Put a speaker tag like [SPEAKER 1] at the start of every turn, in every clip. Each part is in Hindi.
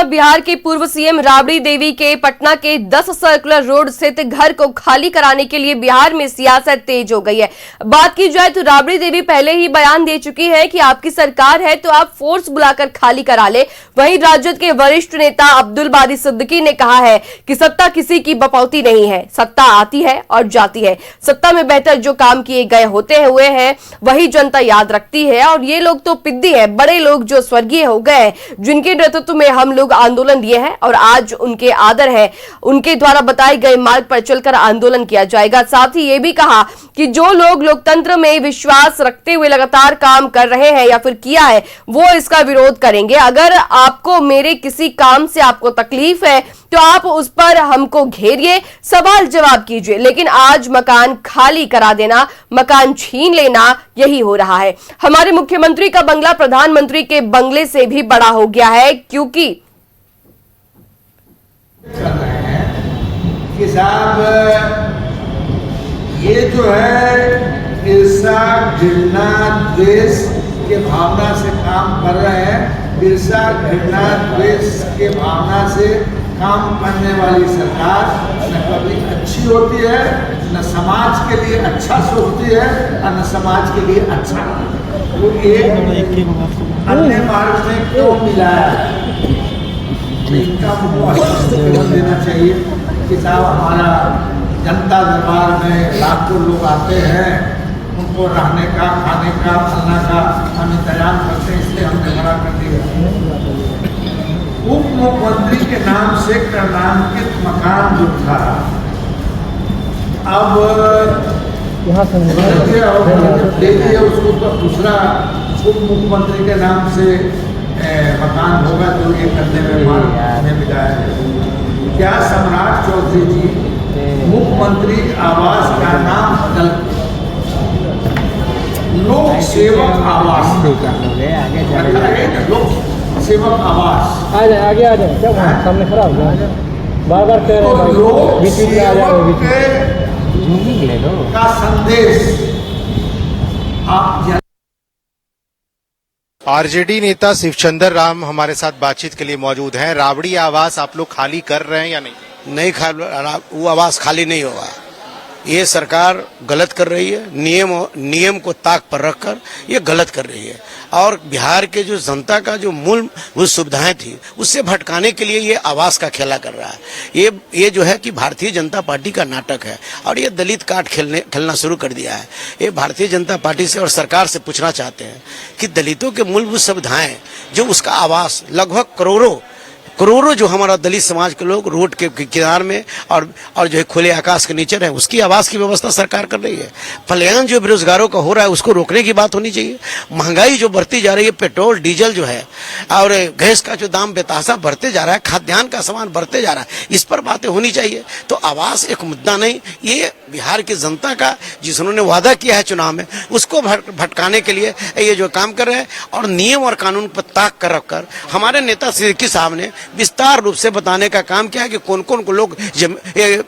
[SPEAKER 1] बिहार के पूर्व सीएम राबड़ी देवी के पटना के 10 सर्कुलर रोड स्थित घर को खाली कराने के लिए बिहार में सियासत तेज हो गई है। बात की जाए तो राबड़ी देवी पहले ही बयान दे चुकी है कि आपकी सरकार है तो आप फोर्स बुलाकर खाली करा ले। वहीं राजद के वरिष्ठ नेता अब्दुल बारी सिद्दीकी ने कहा है कि सत्ता किसी की बपौती नहीं है, सत्ता आती है और जाती है। सत्ता में बेहतर जो काम किए गए होते हुए हैं वही जनता याद रखती है और ये लोग तो पिद्दी है, बड़े लोग जो स्वर्गीय हो गए, जिनके नेतृत्व में हम लोग आंदोलन दिए हैं और आज उनके आदर है, उनके द्वारा बताए गए मार्ग पर चलकर आंदोलन किया जाएगा। साथ ही ये भी कहा कि जो लोग लोकतंत्र में विश्वास रखते हुए लगातार काम कर रहे हैं या फिर किया है वो इसका विरोध करेंगे। अगर आपको मेरे किसी काम से आपको तकलीफ है तो आप उस पर हमको घेरिए, सवाल जवाब कीजिए, लेकिन आज मकान खाली करा देना, मकान छीन लेना यही हो रहा है। हमारे मुख्यमंत्री का बंगला प्रधानमंत्री के बंगले से भी बड़ा हो गया है, क्योंकि
[SPEAKER 2] कि साहब ये जो है ईर्षा घृणा द्वेष के भावना से काम कर रहे हैं। ईर्षा घृणा द्वेष के भावना से काम करने वाली सरकार न कभी अच्छी होती है, न समाज के लिए अच्छा सोचती है और न समाज के लिए अच्छा। वो एक अन्य मार्ग में क्यों मिला है, इनका देना चाहिए कि साहब हमारा जनता दरबार में लाखों लोग आते हैं, उनको रहने का, खाने का, फलना का हम इंतजाम करते हैं, इसलिए हमने मना कर दिया। उप मुख्यमंत्री के नाम से नामांकित मकान जो था, अब दे दिए उसको, तो दूसरा उप मुख्यमंत्री के नाम से मकान होगा जो ये करने में बिताया। क्या सम्राट चौधरी जी मुख्यमंत्री आवास का नाम बदल लोक सेवक आवास, लोक सेवक आवास
[SPEAKER 3] आगे आ जाए, क्या सामने खड़ा हो जाए, बार कह रहे हैं
[SPEAKER 2] लोक सेवक का संदेश आप
[SPEAKER 4] आरजेडी नेता शिवचंद्र राम हमारे साथ बातचीत के लिए मौजूद हैं। राबड़ी आवास आप लोग खाली कर रहे हैं या नहीं?
[SPEAKER 5] नहीं, वो आवास खाली नहीं होगा। ये सरकार गलत कर रही है, नियम को ताक पर रखकर ये गलत कर रही है और बिहार के जो जनता का जो मूल सुविधाएं थी उससे भटकाने के लिए ये आवास का खेला कर रहा है। ये जो है कि भारतीय जनता पार्टी का नाटक है और ये दलित कार्ड खेलना शुरू कर दिया है। ये भारतीय जनता पार्टी से और सरकार से पूछना चाहते हैं कि दलितों के मूलभूत सुविधाएं जो उसका आवास लगभग करोड़ों जो हमारा दलित समाज के लोग रोड के किनार में और जो है खुले आकाश के नीचे रहे, उसकी आवास की व्यवस्था सरकार कर रही है। पलायन जो बेरोजगारों का हो रहा है उसको रोकने की बात होनी चाहिए। महंगाई जो बढ़ती जा रही है, पेट्रोल डीजल जो है और गैस का जो दाम बेतहाशा बढ़ते जा रहा है, खाद्यान्न का सामान बढ़ते जा रहा है, इस पर बातें होनी चाहिए। तो आवास एक मुद्दा नहीं, ये बिहार की जनता का जिन्होंने वादा किया है चुनाव में उसको भटकाने के लिए ये जो काम कर रहे हैं और नियम और कानून पर ताक कर रखकर हमारे नेता सिद्दीकी साहब ने विस्तार रूप से बताने का काम किया है कि कौन कौन को लोग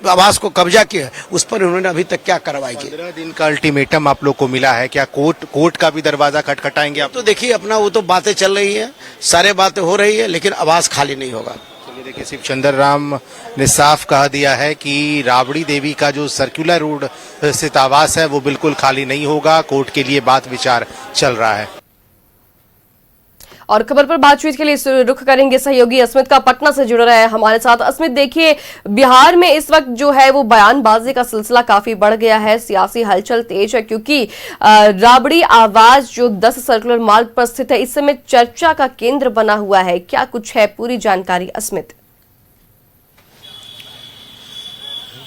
[SPEAKER 5] आवास को कब्जा किया, उस पर उन्होंने अभी तक क्या कार्रवाई की।
[SPEAKER 4] 15 दिन का अल्टीमेटम आप लोग को मिला है, क्या कोर्ट का भी दरवाजा खटखटाएंगे आप?
[SPEAKER 5] तो देखिए अपना वो तो बातें चल रही है, सारे बातें हो रही है, लेकिन आवास खाली नहीं होगा।
[SPEAKER 4] देखिए शिवचंद्र राम ने साफ कह दिया है कि राबड़ी देवी का जो सर्कुलर रोड स्थित आवास है वो बिल्कुल खाली नहीं होगा, कोर्ट के लिए बात विचार चल रहा है।
[SPEAKER 1] और खबर पर बातचीत के लिए रुख करेंगे सहयोगी अस्मित का, पटना से जुड़ रहा है हमारे साथ। अस्मित, देखिए बिहार में इस वक्त जो है वो बयानबाजी का सिलसिला काफी बढ़ गया है, सियासी हलचल तेज है, क्योंकि राबड़ी आवास जो 10 सर्कुलर मार्ग पर स्थित है इस समय चर्चा का केंद्र बना हुआ है। क्या कुछ है पूरी जानकारी अस्मित?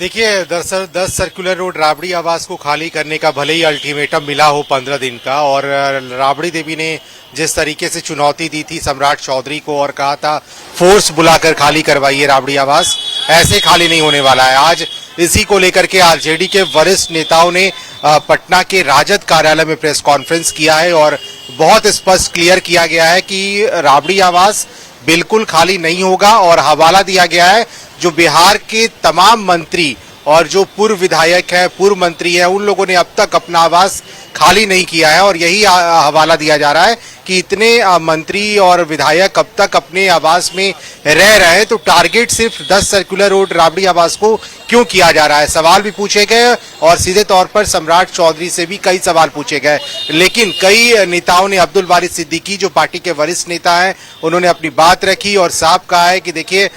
[SPEAKER 4] देखिए दरअसल 10 सर्कुलर रोड राबड़ी आवास को खाली करने का भले ही अल्टीमेटम मिला हो 15 दिन का, और राबड़ी देवी ने जिस तरीके से चुनौती दी थी सम्राट चौधरी को और कहा था फोर्स बुलाकर खाली करवाइए राबड़ी आवास, ऐसे खाली नहीं होने वाला है। आज इसी को लेकर के आरजेडी के वरिष्ठ नेताओं ने पटना के राजद कार्यालय में प्रेस कॉन्फ्रेंस किया है और बहुत स्पष्ट क्लियर किया गया है कि राबड़ी आवास बिल्कुल खाली नहीं होगा और हवाला दिया गया है जो बिहार के तमाम मंत्री और जो पूर्व विधायक है, पूर्व मंत्री है, उन लोगों ने अब तक अपना आवास खाली नहीं किया है। और यही हवाला दिया जा रहा है कि इतने मंत्री और विधायक अब तक अपने आवास में रह रहे हैं, तो टारगेट सिर्फ 10 सर्कुलर रोड राबड़ी आवास को क्यों किया जा रहा है। सवाल भी पूछे गए और सीधे तौर पर सम्राट चौधरी से भी कई सवाल पूछे गए, लेकिन कई नेताओं ने, अब्दुल वारिस सिद्दीकी जो पार्टी के वरिष्ठ नेता हैं, उन्होंने अपनी बात रखी और साफ कहा है कि देखिए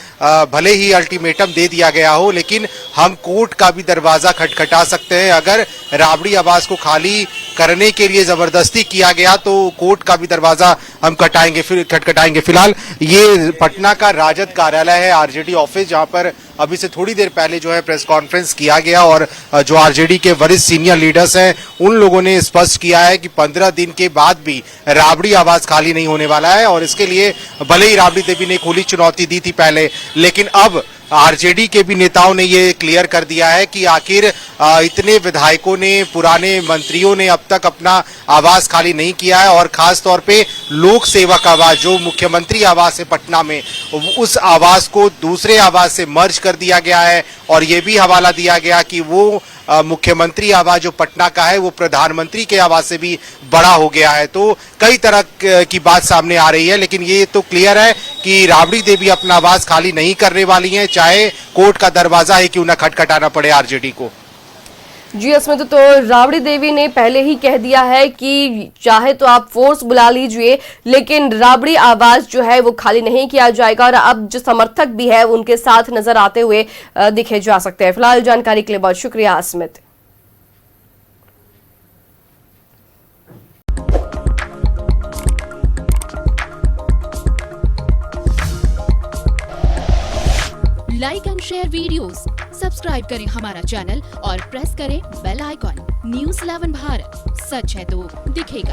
[SPEAKER 4] भले ही अल्टीमेटम दे दिया गया हो, लेकिन हम कोर्ट का भी दरवाजा खटखटा सकते हैं। अगर राबड़ी आवास को खाली करने के लिए जबरदस्ती किया गया तो कोर्ट का भी दरवाजा हम खटखटाएंगे। फिलहाल ये पटना का राजद कार्यालय है, आरजेडी ऑफिस, जहां पर अभी से थोड़ी देर पहले जो है प्रेस कॉन्फ्रेंस किया गया और जो आरजेडी के वरिष्ठ सीनियर लीडर्स हैं, उन लोगों ने स्पष्ट किया है कि 15 दिन के बाद भी राबड़ी आवास खाली नहीं होने वाला है। और इसके लिए भले ही राबड़ी देवी ने खुली चुनौती दी थी पहले, लेकिन अब आरजेडी के भी नेताओं ने ये क्लियर कर दिया है कि आखिर इतने विधायकों ने, पुराने मंत्रियों ने अब तक अपना आवास खाली नहीं किया है। और खास तौर पे लोक सेवक आवास जो मुख्यमंत्री आवास है पटना में, उस आवास को दूसरे आवास से मर्ज कर दिया गया है। और ये भी हवाला दिया गया कि वो मुख्यमंत्री आवास जो पटना का है वो प्रधानमंत्री के आवास से भी बड़ा हो गया है। तो कई तरह की बात सामने आ रही है, लेकिन ये तो क्लियर है कि राबड़ी देवी अपना आवास खाली नहीं करने वाली हैं, चाहे कोर्ट का दरवाजा ही क्यों ना खटखटाना पड़े आरजेडी को।
[SPEAKER 1] जी इसमें तो राबड़ी देवी ने पहले ही कह दिया है कि चाहे तो आप फोर्स बुला लीजिए, लेकिन राबड़ी आवास जो है वो खाली नहीं किया जाएगा। और अब जो समर्थक भी है उनके साथ नजर आते हुए दिखे जा सकते हैं। फिलहाल जानकारी के लिए बहुत शुक्रिया Asmit.
[SPEAKER 6] Like and share videos, subscribe करें हमारा चैनल और प्रेस करें बेल आइकॉन। न्यूज़ 11 भारत, सच है तो दिखेगा।